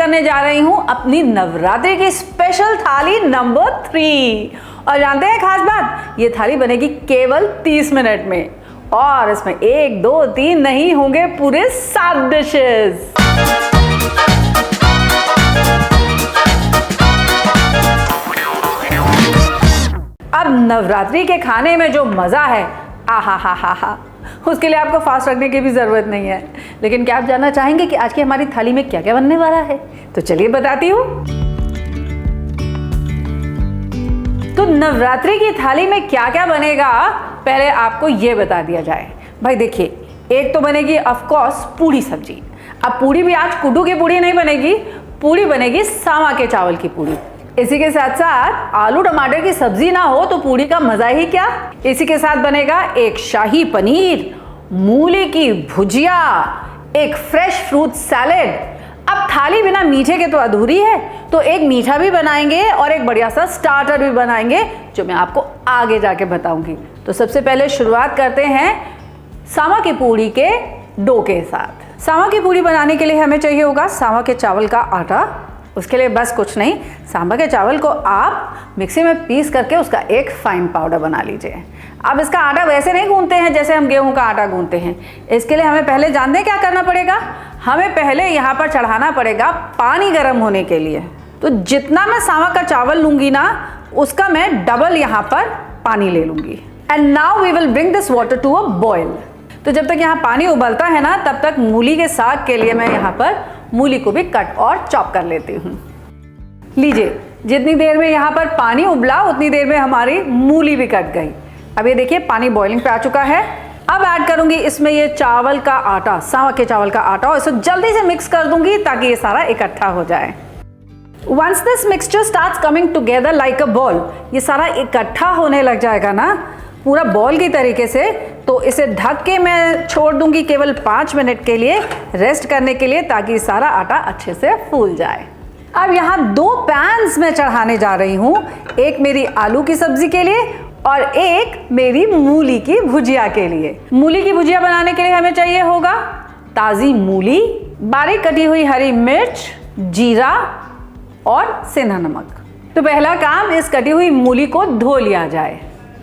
करने जा रही हूँ अपनी नवरात्रि की स्पेशल थाली नंबर 3। और जानते हैं खास बात, ये थाली बनेगी केवल 30 मिनट में और इसमें 1 2 3 नहीं होंगे पूरे 7 डिशेस। अब नवरात्रि के खाने में जो मजा है, आहा हा हा हा, उसके लिए आपको फास्ट रखने की भी जरूरत नहीं है। लेकिन क्या आप जानना चाहेंगे कि आज की हमारी थाली में क्या क्या बनने वाला है? तो चलिए बताती हूँ। तो नवरात्रि की थाली में क्या क्या बनेगा, पहले आपको ये बता दिया जाए। भाई देखिए, एक तो बनेगी ऑफ कोर्स पूड़ी सब्जी। अब पूड़ी भी आज कुड्डू की पूड़ी नहीं बनेगी, पूड़ी बनेगी सावा के चावल की पूड़ी। इसी के साथ साथ आलू टमाटर की सब्जी ना हो तो पूड़ी का मजा ही क्या। इसी के साथ बनेगा एक शाही पनीर, मूली की भुजिया, एक फ्रेश फ्रूट सैलेड। अब थाली बिना मीठे के तो अधूरी है, तो एक मीठा भी बनाएंगे और एक बढ़िया सा स्टार्टर भी बनाएंगे जो मैं आपको आगे जाके बताऊंगी। तो सबसे पहले शुरुआत करते हैं सावा की पूड़ी के डो के साथ। सावा की पूड़ी बनाने के लिए हमें चाहिए होगा सावा के चावल का आटा। उसके लिए बस कुछ नहीं, सांभर के चावल को आप मिक्सी में पीस करके उसका एक फाइन पाउडर बना लीजिए। अब इसका आटा वैसे नहीं गूंथते हैं जैसे हम गेहूं का आटा गूंथते हैं। इसके लिए हमें पहले जानते हैं क्या करना पड़ेगा। हमें पहले यहाँ पर चढ़ाना पड़ेगा पानी गर्म होने के लिए। तो जितना मैं सांभर का चावल लूंगी ना, उसका मैं डबल यहाँ पर पानी ले लूंगी। And now we will bring this water to a boil. तो जब तक यहाँ पानी उबलता है ना, तब तक मूली के साग के लिए मैं यहाँ पर मूली को भी कट और चॉप कर लेती हूँ। लीजिए, जितनी देर में यहाँ पर पानी उबला उतनी देर में हमारी मूली भी कट गई। अब ये देखिए पानी बॉइलिंग पे आ चुका है। अब ऐड करूंगी इसमें ये चावल का आटा, सावा के चावल का आटा, और इसे जल्दी से मिक्स कर दूंगी ताकि ये सारा इकट्ठा हो जाए। Once this mixture starts coming together like a ball, ये सारा इकट्ठा होने लग जाएगा ना पूरा बॉल की तरीके से, तो इसे ढक के मैं छोड़ दूंगी केवल 5 मिनट के लिए रेस्ट करने के लिए, ताकि सारा आटा अच्छे से फूल जाए। अब यहाँ 2 पैन्स में चढ़ाने जा रही हूँ, एक मेरी आलू की सब्जी के लिए और एक मेरी मूली की भुजिया के लिए। मूली की भुजिया बनाने के लिए हमें चाहिए होगा ताज़ी मूली, बारीक कटी हुई हरी मिर्च, जीरा और सेंधा नमक। तो पहला काम, इस कटी हुई मूली को धो लिया जाए।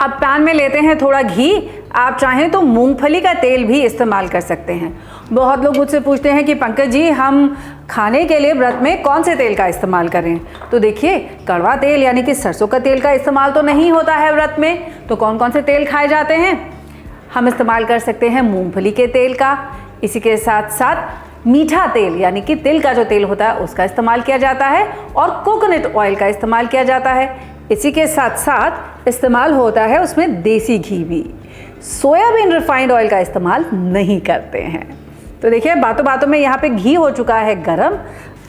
अब पैन में लेते हैं थोड़ा घी। आप चाहें तो मूंगफली का तेल भी इस्तेमाल कर सकते हैं। बहुत लोग मुझसे पूछते हैं कि पंकज जी, हम खाने के लिए व्रत में कौन से तेल का इस्तेमाल करें? तो देखिए, कड़वा तेल यानी कि सरसों का तेल का इस्तेमाल तो नहीं होता है व्रत में। तो कौन कौन से तेल खाए जाते हैं? हम इस्तेमाल कर सकते हैं मूंगफली के तेल का। इसी के साथ साथ मीठा तेल यानी कि तिल का जो तेल होता है उसका इस्तेमाल किया जाता है, और कोकोनट ऑयल का इस्तेमाल किया जाता है। इसी के साथ साथ इस्तेमाल होता है उसमें देसी घी भी। सोयाबीन रिफाइंड ऑयल का इस्तेमाल नहीं करते हैं। तो देखिए, बातों बातों में यहाँ पे घी हो चुका है गरम।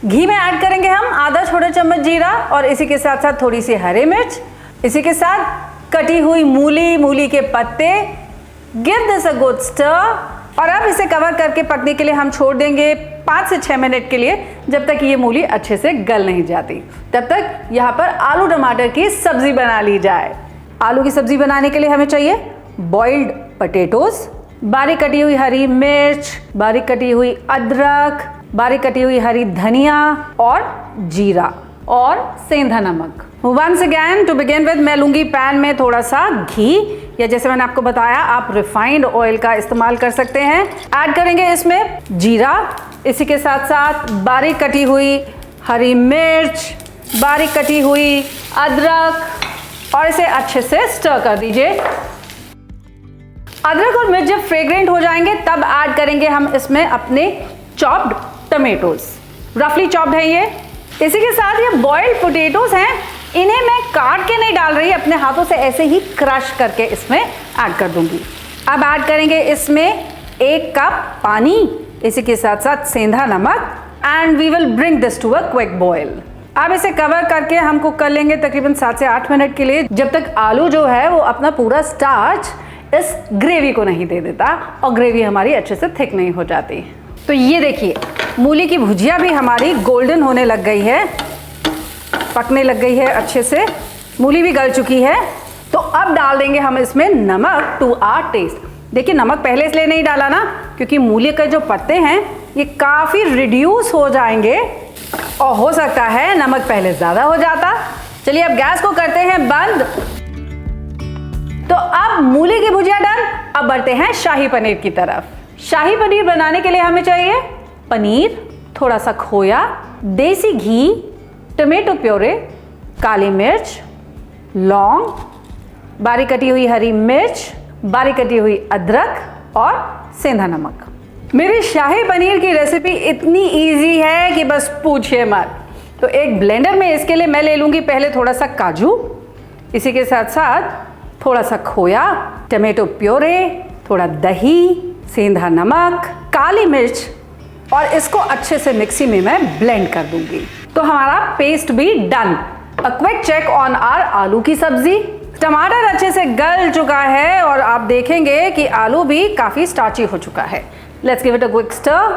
घी में ऐड करेंगे हम आधा छोटा चम्मच जीरा, और इसी के साथ साथ थोड़ी सी हरी मिर्च, इसी के साथ कटी हुई मूली, मूली के पत्ते। Give this a good stir. और अब इसे कवर करके पकने के लिए हम छोड़ देंगे 5 से 6 मिनट के लिए, जब तक ये मूली अच्छे से गल नहीं जाती। तब तक यहाँ पर आलू टमाटर की सब्जी बना ली जाए। आलू की सब्जी बनाने के लिए हमें चाहिए बॉइल्ड पटेटोज, बारीक कटी हुई हरी मिर्च, बारीक कटी हुई अदरक, बारीक कटी हुई हरी धनिया और जीरा और सेंधा नमक। Once again to begin with, मैं लूंगी पैन में थोड़ा सा घी, या जैसे मैंने आपको बताया आप रिफाइंड ऑयल का इस्तेमाल कर सकते हैं। ऐड करेंगे इसमें जीरा, इसी के साथ साथ बारीक कटी हुई हरी मिर्च, बारीक कटी हुई अदरक, और इसे अच्छे से स्टर कर दीजिए। अदरक और मिर्च जब फ्रेग्रेंट हो जाएंगे तब ऐड करेंगे हम इसमें अपने चॉप्ड टमेटोज, रफली चॉप्ड है ये। इसी के साथ ये बॉइल्ड पोटैटोज हैं, इन्हें मैं काट के नहीं डाल रही, अपने हाथों से ऐसे ही क्रश करके इसमें ऐड कर दूंगी। अब ऐड करेंगे इसमें 1 कप पानी, इसी के साथ साथ सेंधा नमक, and we will bring this to a quick boil. अब इसे कवर करके हम कुक कर लेंगे तकरीबन 7 से 8 मिनट के लिए, जब तक आलू जो है वो अपना पूरा स्टार्च इस ग्रेवी को नहीं दे देता और ग्रेवी हमारी अच्छे से थिक नहीं हो जाती। तो ये देखिए, मूली की भुजिया भी हमारी गोल्डन होने लग गई है, पकने लग गई है अच्छे से, मूली भी गल चुकी है। तो अब डाल देंगे हम इसमें नमक टू आवर टेस्ट। देखिए, नमक पहले इसलिए नहीं डाला ना क्योंकि मूली के जो पत्ते हैं ये काफ़ी रिड्यूस हो जाएंगे और हो सकता है नमक पहले ज़्यादा हो जाता। चलिए अब गैस को करते हैं बंद। तो अब मूली की भुजिया डन। अब बढ़ते हैं शाही पनीर की तरफ। शाही पनीर बनाने के लिए हमें चाहिए पनीर, थोड़ा सा खोया, देसी घी, टमाटो प्योरे, काली मिर्च, लौंग, बारीक कटी हुई हरी मिर्च, बारीक कटी हुई अदरक और सेंधा नमक। मेरी शाही पनीर की रेसिपी इतनी इजी है कि बस पूछिए मत। तो एक ब्लेंडर में इसके लिए मैं ले लूँगी पहले थोड़ा सा काजू, इसी के साथ साथ थोड़ा सा खोया, टमाटो प्योरे, थोड़ा दही, सेंधा नमक, काली मिर्च और इसको अच्छे से मिक्सी में मैं ब्लेंड कर दूंगी। तो हमारा पेस्ट भी done. A quick check on our आलू की सब्जी। टमाटर अच्छे से गल चुका है और आप देखेंगे कि आलू भी काफ़ी स्टार्ची हो चुका है। Let's give it a quick stir.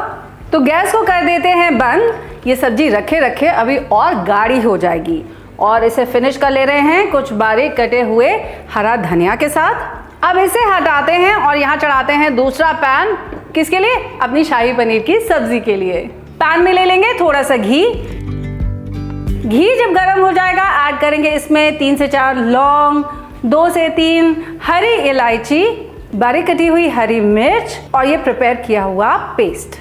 तो गैस को कर देते हैं बंद। ये सब्जी रखे रखे अभी और गाढ़ी हो जाएगी और इसे फिनिश कर ले रहे हैं कुछ बारीक कटे हुए हरा धनिया के साथ। अब इसे हटाते हैं और यहाँ चढ़ाते हैं दूसरा पैन। किसके लिए? अपनी शाही पनीर की सब्जी के लिए। पैन में ले लेंगे थोड़ा सा घी। घी जब गर्म हो जाएगा ऐड करेंगे इसमें 3 से 4 लौंग, 2 से 3 हरी इलायची, बारीक कटी हुई हरी मिर्च और ये प्रिपेयर किया हुआ पेस्ट।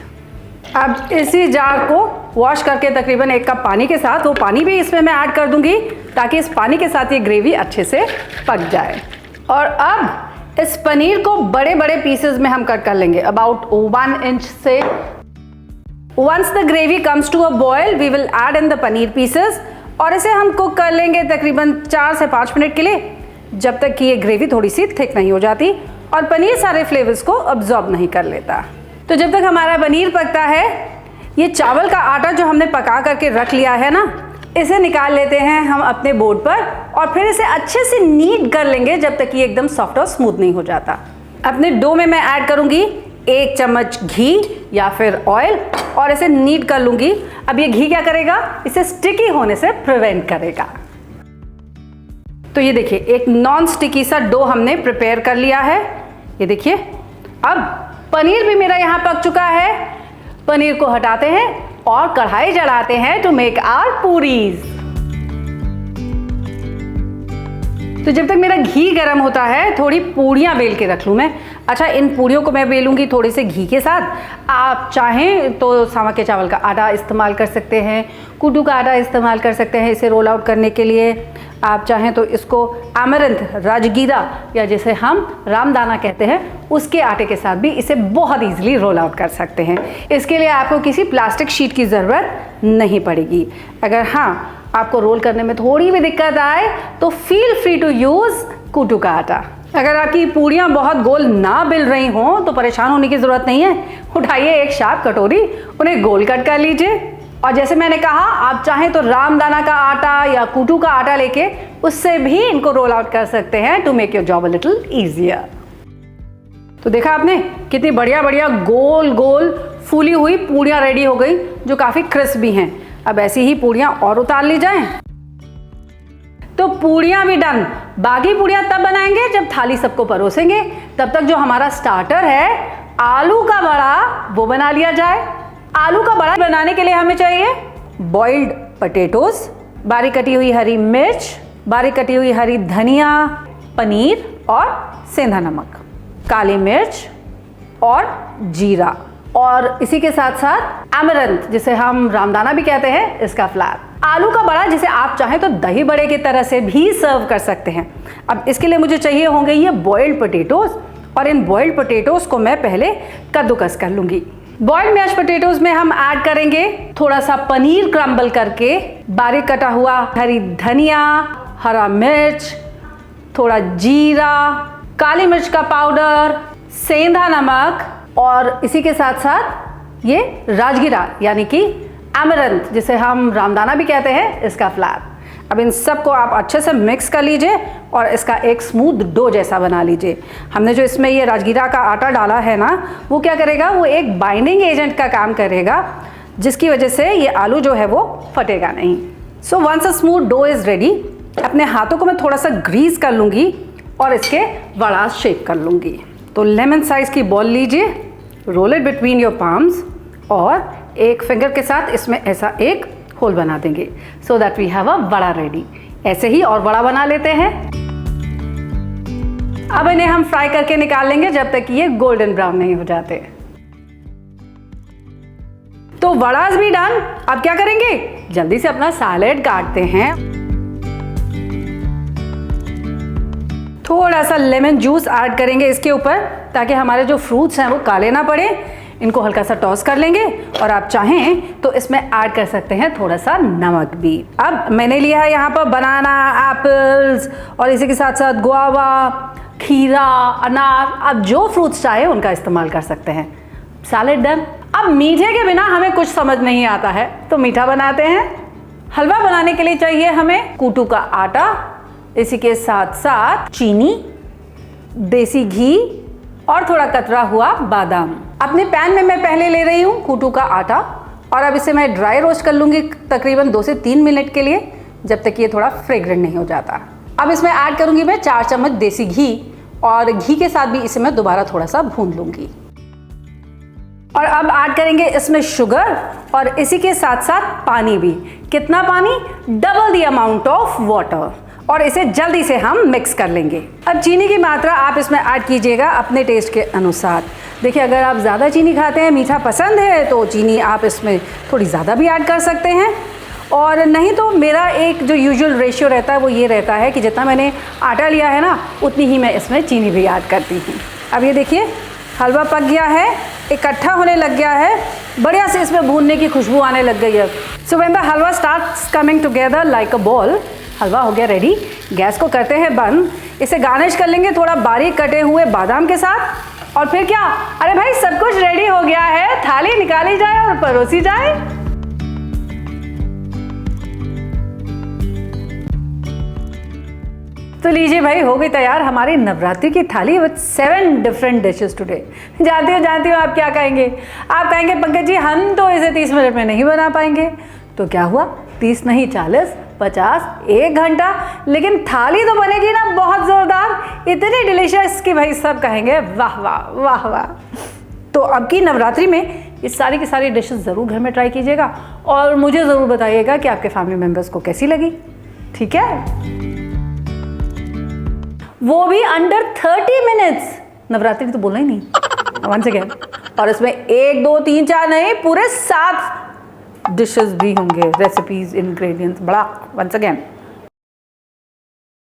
अब इसी जार को वॉश करके तकरीबन 1 कप पानी के साथ, वो पानी भी इसमें मैं ऐड कर दूंगी ताकि इस पानी के साथ ये ग्रेवी अच्छे से पक जाए। और अब इस पनीर को बड़े बड़े पीसेस में हम कट कर लेंगे, अबाउट 1 इंच से। Once the gravy comes to a boil, we will add in the paneer pieces और इसे हम कुक कर लेंगे तकरीबन 4 से 5 मिनट के लिए, जब तक कि ये ग्रेवी थोड़ी सी थिक नहीं हो जाती और पनीर सारे फ्लेवर्स को अब्जॉर्ब नहीं कर लेता। तो जब तक हमारा पनीर पकता है, ये चावल का आटा जो हमने पका करके रख लिया है ना, इसे निकाल लेते हैं हम अपने बोर्ड पर और फिर इसे अच्छे से नीट कर लेंगे जब तक ये एकदम सॉफ्ट और स्मूथ नहीं हो जाता। अपने डो में मैं ऐड करूँगी 1 चम्मच घी या फिर ऑयल और इसे नीट कर लूँगी। अब ये घी क्या करेगा? इसे स्टिकी होने से प्रिवेंट करेगा। तो ये देखिए एक नॉन स्टिकी सा डो हमने प्रिपेयर कर लिया है। ये देखिए अब पनीर भी मेरा यहाँ पक चुका है। पनीर को हटाते हैं और कढ़ाई चढ़ाते हैं टू मेक आवर पूरीज। तो जब तक मेरा घी गर्म होता है थोड़ी पूड़ियाँ बेल के रख लूँ मैं। अच्छा, इन पूड़ियों को मैं बेलूँगी थोड़े से घी के साथ। आप चाहें तो सावा के चावल का आटा इस्तेमाल कर सकते हैं, कुड्डू का आटा इस्तेमाल कर सकते हैं इसे रोल आउट करने के लिए। आप चाहें तो इसको अमरंथ, राजगीरा या जिसे हम रामदाना कहते हैं उसके आटे के साथ भी इसे बहुत ईजिली रोल आउट कर सकते हैं। इसके लिए आपको किसी प्लास्टिक शीट की ज़रूरत नहीं पड़ेगी। अगर हाँ आपको रोल करने में थोड़ी भी दिक्कत आए तो फील फ्री टू यूज़ कुट्टू का आटा। अगर आपकी पूड़ियाँ बहुत गोल ना बेल रही हों तो परेशान होने की ज़रूरत नहीं है। उठाइए एक शार्प कटोरी, उन्हें गोल कट कर लीजिए और जैसे मैंने कहा आप चाहें तो रामदाना का आटा या कुट्टू का आटा लेके उससे भी इनको रोल आउट कर सकते हैं to make your job a little easier. तो देखा आपने कितनी बढ़िया बढ़िया गोल गोल फूली हुई पूड़ियाँ रेडी हो गई जो काफ़ी क्रिस्प भी हैं। अब ऐसी ही पूड़ियाँ और उतार ली जाएं। तो पूड़ियाँ भी डन। बाकी पूड़ियाँ तब बनाएंगे जब थाली सबको परोसेंगे। तब तक जो हमारा स्टार्टर है आलू का बड़ा वो बना लिया जाए। आलू का बड़ा बनाने के लिए हमें चाहिए बॉइल्ड पटेटोज, बारीक कटी हुई हरी मिर्च, बारीक कटी हुई हरी धनिया, पनीर और सेंधा नमक, काली मिर्च और जीरा और इसी के साथ साथ अमरंथ जिसे हम रामदाना भी कहते हैं इसका फ्लावर। आलू का बड़ा जिसे आप चाहें तो दही बड़े की तरह से भी सर्व कर सकते हैं। अब इसके लिए मुझे चाहिए होंगे ये बॉइल्ड पोटैटोज और इन बॉइल्ड पोटैटोज को मैं पहले कद्दूकस कर लूँगी। बॉइल्ड मैश पोटैटोज में हम ऐड करेंगे थोड़ा सा पनीर क्रम्बल करके, बारीक कटा हुआ हरी धनिया, हरा मिर्च, थोड़ा जीरा, काली मिर्च का पाउडर, सेंधा नमक और इसी के साथ साथ ये राजगीरा यानी कि अमरंथ जिसे हम रामदाना भी कहते हैं इसका फ्लावर। अब इन सब को आप अच्छे से मिक्स कर लीजिए और इसका एक स्मूथ डो जैसा बना लीजिए। हमने जो इसमें ये राजगीरा का आटा डाला है ना, वो क्या करेगा, वो एक बाइंडिंग एजेंट का काम करेगा जिसकी वजह से ये आलू जो है वो फटेगा नहीं। So once a smooth dough is ready, अपने हाथों को मैं थोड़ा सा ग्रीस कर लूँगी और इसके बड़ा शेप कर लूँगी। तो लेमन साइज़ की बॉल लीजिए, roll it between your palms और एक फिंगर के साथ इसमें ऐसा एक होल बना देंगे so that we have a vada ready. ऐसे ही और वड़ा बना लेते हैं। अब इन्हें हम फ्राई करके निकाल लेंगे जब तक ये गोल्डन ब्राउन नहीं हो जाते। तो वड़ास भी डन। अब क्या करेंगे, जल्दी से अपना सैलेड काटते हैं। थोड़ा सा लेमन जूस ऐड करेंगे इसके ऊपर ताकि हमारे जो फ्रूट्स हैं वो काले ना पड़े। इनको हल्का सा टॉस कर लेंगे और आप चाहें तो इसमें ऐड कर सकते हैं थोड़ा सा नमक भी। अब मैंने लिया है यहाँ पर बनाना, एप्पल्स और इसी के साथ साथ गुआवा, खीरा, अनार। आप जो फ्रूट्स चाहे उनका इस्तेमाल कर सकते हैं। Salad done. अब मीठे के बिना हमें कुछ समझ नहीं आता है तो मीठा बनाते हैं। हलवा बनाने के लिए चाहिए हमें कूटू का आटा, इसी के साथ साथ चीनी, देसी घी और थोड़ा कतरा हुआ बादाम। अपने पैन में मैं पहले ले रही हूँ कूटू का आटा और अब इसे मैं ड्राई रोस्ट कर लूँगी तकरीबन 2 से 3 मिनट के लिए, जब तक ये थोड़ा फ्रेग्रेंट नहीं हो जाता। अब इसमें ऐड करूँगी मैं 4 चम्मच देसी घी और घी के साथ भी इसे मैं दोबारा थोड़ा सा भून लूँगी। और अब ऐड करेंगे इसमें शुगर और इसी के साथ साथ पानी भी। कितना पानी, double the amount of water. और इसे जल्दी से हम मिक्स कर लेंगे। अब चीनी की मात्रा आप इसमें ऐड कीजिएगा अपने टेस्ट के अनुसार। देखिए अगर आप ज़्यादा चीनी खाते हैं, मीठा पसंद है, तो चीनी आप इसमें थोड़ी ज़्यादा भी ऐड कर सकते हैं। और नहीं तो मेरा एक जो यूजुअल रेशियो रहता है वो ये रहता है कि जितना मैंने आटा लिया है ना उतनी ही मैं इसमें चीनी भी ऐड करती हूँ। अब ये देखिए हलवा पक गया है, इकट्ठा होने लग गया है, बढ़िया से इसमें भूनने की खुशबू आने लग गई है। So when the halwa starts coming together like a ball, हलवा हो गया रेडी। गैस को करते हैं बंद। इसे गार्निश कर लेंगे थोड़ा बारीक कटे हुए बादाम के साथ। और फिर क्या, अरे भाई सब कुछ रेडी हो गया है, थाली निकाली जाए और परोसी जाए। तो लीजिए भाई, हो गई तैयार हमारी नवरात्रि की थाली विद 7 डिफरेंट डिशेस टुडे। जानती हूँ आप क्या कहेंगे। आप कहेंगे पंकज जी हम तो इसे 30 मिनट में नहीं बना पाएंगे। तो क्या हुआ, 30 नहीं 40, 50, 1 घंटा, लेकिन थाली तो बनेगी ना बहुत ज़ोरदार, इतनी डिलीशियस कि भाई सब कहेंगे वाह वाह वाह वाह। तो अब की नवरात्रि में ये सारी की सारी डिशेस ज़रूर घर में ट्राई कीजिएगा और मुझे ज़रूर बताइएगा कि आपके फैमिली मेम्बर्स को कैसी लगी। ठीक है, वो भी अंडर 30 मिनट्स। नवरात्रि तो बोलना ही नहीं वंस अगेन। और इसमें 1 2 3 4 नहीं, पूरे 7 डिशेस भी होंगे, रेसिपीज, इंग्रेडिएंट्स, बड़ा वंस अगेन।